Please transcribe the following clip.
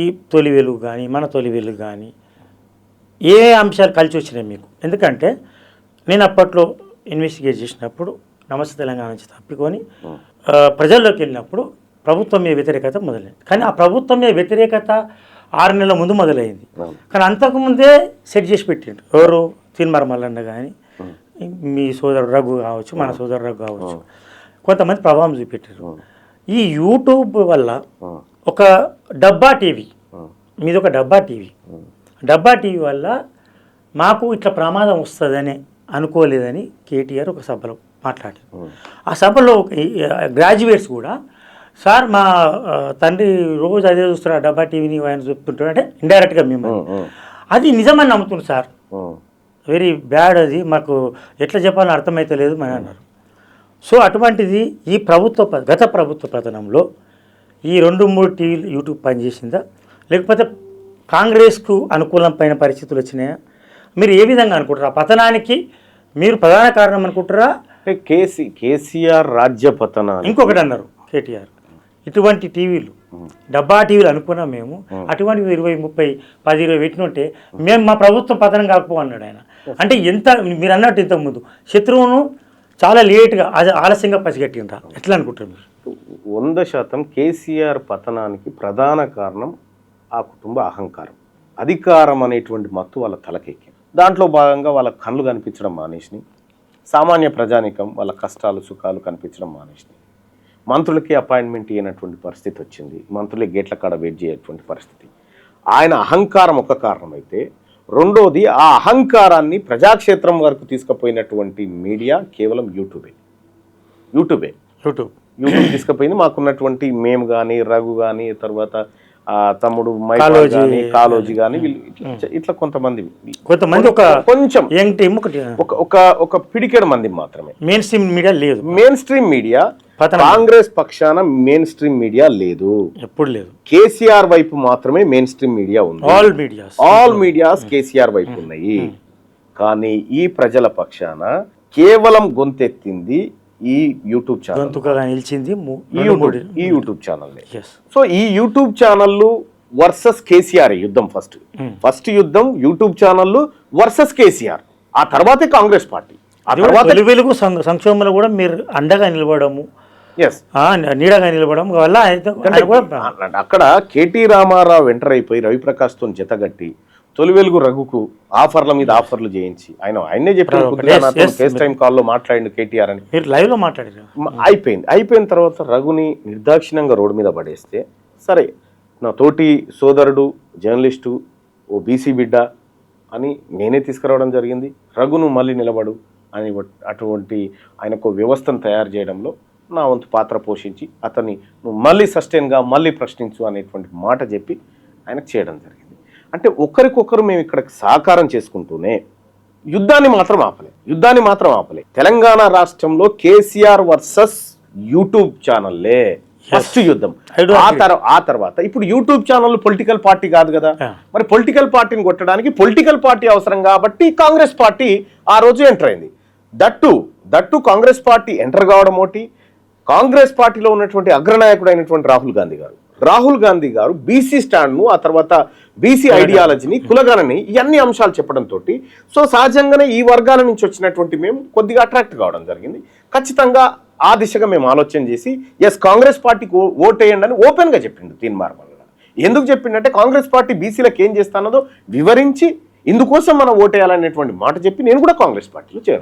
ఈ తొలి వెలుగు కానీ మన తొలి వెలుగు కానీ ఏ అంశాలు కలిసి వచ్చినాయి మీకు? ఎందుకంటే నేను అప్పట్లో ఇన్వెస్టిగేట్ చేసినప్పుడు నమస్తే తెలంగాణ నుంచి తప్పికొని ప్రజల్లోకి వెళ్ళినప్పుడు ప్రభుత్వం మీద వ్యతిరేకత మొదలైంది. కానీ ఆ ప్రభుత్వం మీద వ్యతిరేకత 6 నెలల ముందు మొదలైంది. కానీ అంతకుముందే సెట్ చేసి పెట్టిండు. ఎవరు? తీన్మార్ మల్లన్న కానీ, మీ సోదరుడు రఘు కావచ్చు, మన సోదరు రఘు కావచ్చు, కొంతమంది ప్రభావం చూపెట్టారు. ఈ యూట్యూబ్ వల్ల ఒక డబ్బా టీవీ, మీది ఒక డబ్బా టీవీ వల్ల మాకు ఇట్లా ప్రమాదం వస్తుందని అనుకోలేదని కేటీఆర్ ఒక సభలో మాట్లాడారు. ఆ సభలో గ్రాడ్యుయేట్స్ కూడా, సార్ మా తండ్రి రోజు అదే చూస్తున్నారు డబ్బా టీవీని ఆయన చెప్తుంటారు అంటే ఇండైరెక్ట్గా మేము అది నిజమని నమ్ముతుంది సార్. వెరీ బ్యాడ్, అది మాకు ఎట్లా చెప్పాలని అర్థమైతే లేదు అని అన్నారు. సో అటువంటిది ఈ గత ప్రభుత్వ పతనంలో ఈ 2-3 టీవీలు యూట్యూబ్ పనిచేసిందా, లేకపోతే కాంగ్రెస్కు అనుకూలమైన పరిస్థితులు వచ్చినాయా? మీరు ఏ విధంగా అనుకుంటారా? పతనానికి మీరు ప్రధాన కారణం అనుకుంటారా? కేసీఆర్ రాజ్య పతన ఇంకొకటి అన్నారు కేటీఆర్, ఇటువంటి టీవీలు డబ్బా టీవీలు అనుకున్నాం మేము, అటువంటి 20-30-10-20 పెట్టినుంటే మేము మా ప్రభుత్వం పతనం కాకపో అన్నాడు ఆయన. అంటే ఎంత మీరు అన్నట్టు ఇంతకుముందు శత్రువును చాలా లేట్గా ఆలస్యంగా పసిగట్టిండ్రా, ఎట్లా అనుకుంటారు మీరు? 100% కేసీఆర్ పతనానికి ప్రధాన కారణం ఆ కుటుంబ అహంకారం, అధికారం అనేటువంటి మత్తు వాళ్ళ తలకెక్కి, దాంట్లో భాగంగా వాళ్ళ కళ్ళు కనిపించడం మానేసినాయి, సామాన్య ప్రజానికం వాళ్ళ కష్టాలు సుఖాలు కనిపించడం మానేసినాయి, మంత్రులకి అపాయింట్మెంట్ ఇవ్వనటువంటి పరిస్థితి వచ్చింది, మంత్రులే గేట్ల కాడ వెయిట్ చేయేటువంటి పరిస్థితి. ఆయన అహంకారం ఒక కారణం అయితే, రెండోది ఆ అహంకారాన్ని ప్రజాక్షేత్రం వరకు తీసుకుపోయినటువంటి మీడియా కేవలం యూట్యూబ్ తీసుకుపోయింది. మాకున్నటువంటి మేము కానీ, రఘు కానీ, తర్వాత తమ్ముడు కాలోజీ కానీ, ఇట్లా కొంతమంది కొంచెం ఒక పిడికెడు మంది మాత్రమే. మెయిన్ స్ట్రీమ్ మీడియా లేదు. మెయిన్ స్ట్రీమ్ మీడియా కాంగ్రెస్ పక్షాన మెయిన్ స్ట్రీమ్ మీడియా లేదు, ఎప్పుడు లేదు. కేసీఆర్ వైపు మాత్రమే మెయిన్ స్ట్రీమ్ మీడియా ఉంది. ఆల్ మీడియాస్ కేసీఆర్ వైపు ఉన్నాయి. కానీ ఈ ప్రజల పక్షాన కేవలం గొంతెత్తింది ఈ యూట్యూబ్ ఛానల్, ఈ యూట్యూబ్ ఛానల్. సో ఈ యూట్యూబ్ ఛానళ్ళు వర్సెస్ కేసీఆర్ యుద్ధం. ఫస్ట్ యుద్ధం యూట్యూబ్ ఛానళ్ళు వర్సెస్ కేసీఆర్, ఆ తర్వాతే కాంగ్రెస్ పార్టీ. వెలుగు సంక్షోభంలో కూడా మీరు అండగా నిలబడము, నీడగా నిలబడడం వల్ల అక్కడ కేటీ రామారావు ఎంటర్ అయిపోయి రవిప్రకాష్తో జతగట్టి తొలి వెలుగు రఘుకు ఆఫర్ల మీద ఆఫర్లు చేయించి ఆయనే చెప్పారు, ఫేస్ టైం కాల్లో మాట్లాడిండు కేటీఆర్ అని, మీరు లైవ్ లో మాట్లాడారు. అయిపోయిన తర్వాత రఘుని నిర్దాక్షిణ్యంగా రోడ్డు మీద పడేస్తే, సరే నా తోటి సోదరుడు జర్నలిస్టు ఓ బీసీ బిడ్డ అని నేనే తీసుకురావడం జరిగింది, రఘును మళ్ళీ నిలబడు అని అటువంటి ఆయనకు వ్యవస్థను తయారు చేయడంలో నా వంతు పాత్ర పోషించి అతన్ని నువ్వు మళ్ళీ సస్టైన్గా మళ్ళీ ప్రశ్నించు అనేటువంటి మాట చెప్పి ఆయనకు చేయడం జరిగింది. అంటే ఒకరికొకరు మేము ఇక్కడ సహకారం చేసుకుంటూనే యుద్ధాన్ని మాత్రం ఆపలే. తెలంగాణ రాష్ట్రంలో కేసీఆర్ వర్సెస్ యూట్యూబ్ ఛానల్లే ఫస్ట్ యుద్ధం. ఆ తర్వాత ఇప్పుడు యూట్యూబ్ ఛానల్ పొలిటికల్ పార్టీ కాదు కదా, మరి పొలిటికల్ పార్టీని కొట్టడానికి పొలిటికల్ పార్టీ అవసరం కాబట్టి కాంగ్రెస్ పార్టీ ఆ రోజు ఎంటర్ అయింది. దట్టు కాంగ్రెస్ పార్టీ ఎంటర్ కావడం ఒకటి, కాంగ్రెస్ పార్టీలో ఉన్నటువంటి అగ్రనాయకుడు అయినటువంటి రాహుల్ గాంధీ గారు బీసీ స్టాండ్ను, ఆ తర్వాత బీసీ ఐడియాలజీని, కులగణని, ఇవన్నీ అంశాలు చెప్పడంతో సో సహజంగానే ఈ వర్గాల నుంచి వచ్చినటువంటి మేము కొద్దిగా అట్రాక్ట్ కావడం జరిగింది. ఖచ్చితంగా ఆ దిశగా మేము ఆలోచన చేసి కాంగ్రెస్ పార్టీకి ఓటేయండి అని ఓపెన్గా చెప్పిండు తీన్మార్ మల్లన్న. ఎందుకు చెప్పిండంటే కాంగ్రెస్ పార్టీ బీసీలకు ఏం చేస్తానదో వివరించి ఇందుకోసం మనం ఓటేయాలనేటువంటి మాట చెప్పి నేను కూడా కాంగ్రెస్ పార్టీలో చేరాను.